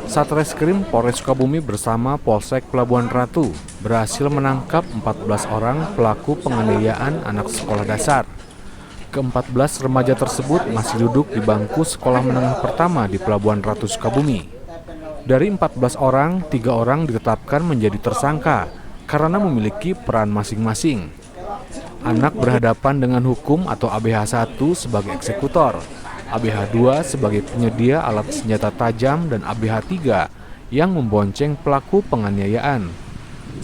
Satreskrim Polres Sukabumi bersama Polsek Pelabuhan Ratu berhasil menangkap 14 orang pelaku penganiayaan anak sekolah dasar. Ke-14 remaja tersebut masih duduk di bangku sekolah menengah pertama di Pelabuhan Ratu Sukabumi. Dari 14 orang, 3 orang ditetapkan menjadi tersangka karena memiliki peran masing-masing. Anak berhadapan dengan hukum atau ABH 1 sebagai eksekutor, ABH 2 sebagai penyedia alat senjata tajam, dan ABH 3 yang membonceng pelaku penganiayaan.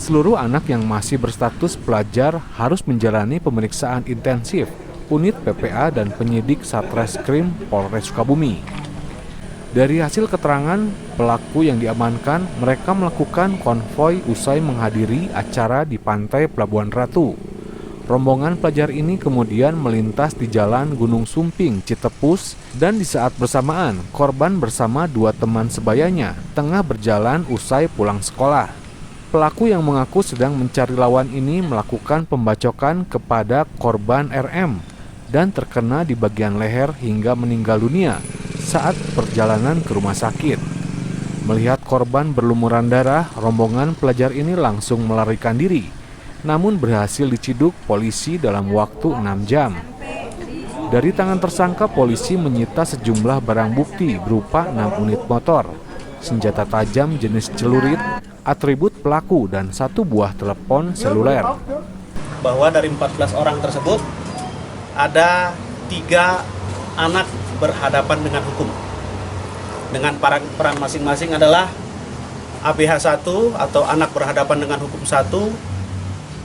Seluruh anak yang masih berstatus pelajar harus menjalani pemeriksaan intensif unit PPA dan penyidik Satreskrim Polres Sukabumi. Dari hasil keterangan pelaku yang diamankan, mereka melakukan konvoi usai menghadiri acara di pantai Pelabuhan Ratu. Rombongan pelajar ini kemudian melintas di Jalan Gunung Sumping, Citepus, dan di saat bersamaan korban bersama 2 teman sebayanya tengah berjalan usai pulang sekolah. Pelaku yang mengaku sedang mencari lawan ini melakukan pembacokan kepada korban RM dan terkena di bagian leher hingga meninggal dunia saat perjalanan ke rumah sakit. Melihat korban berlumuran darah, rombongan pelajar ini langsung melarikan diri, namun berhasil diciduk polisi dalam waktu 6 jam. Dari tangan tersangka, polisi menyita sejumlah barang bukti berupa 6 unit motor, senjata tajam jenis celurit, atribut pelaku, dan 1 buah telepon seluler. Bahwa dari 14 orang tersebut, ada 3 anak berhadapan dengan hukum. Dengan peran masing-masing adalah ABH 1 atau anak berhadapan dengan hukum 1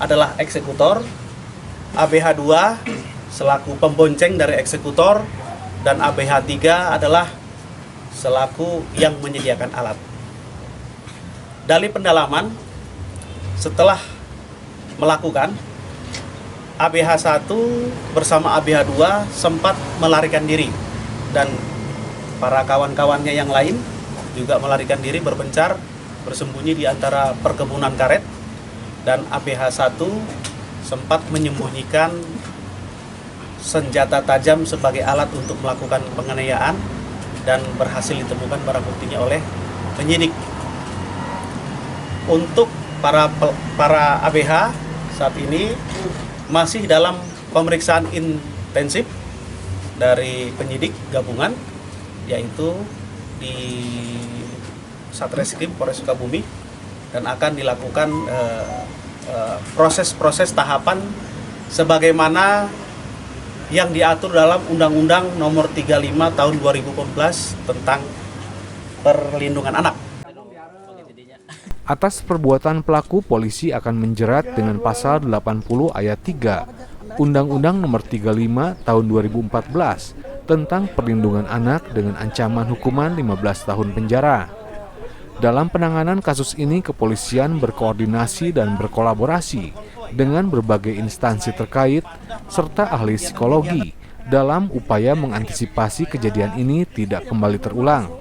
adalah eksekutor, ABH 2 selaku pembonceng dari eksekutor, dan ABH 3 adalah selaku yang menyediakan alat. Dari pendalaman, setelah melakukan, ABH 1 bersama ABH 2 sempat melarikan diri, dan para kawan-kawannya yang lain juga melarikan diri berpencar bersembunyi di antara perkebunan karet. Dan ABH 1 sempat menyembunyikan senjata tajam sebagai alat untuk melakukan penganiayaan dan berhasil ditemukan barang buktinya oleh penyidik. Untuk para ABH saat ini masih dalam pemeriksaan intensif dari penyidik gabungan, yaitu di Satreskrim Polres Sukabumi, dan akan dilakukan proses-proses tahapan sebagaimana yang diatur dalam Undang-Undang Nomor 35 Tahun 2014 tentang perlindungan anak. Atas perbuatan pelaku, polisi akan menjerat dengan pasal 80 ayat 3 Undang-Undang Nomor 35 Tahun 2014 tentang perlindungan anak dengan ancaman hukuman 15 tahun penjara. Dalam penanganan kasus ini, kepolisian berkoordinasi dan berkolaborasi dengan berbagai instansi terkait serta ahli psikologi dalam upaya mengantisipasi kejadian ini tidak kembali terulang.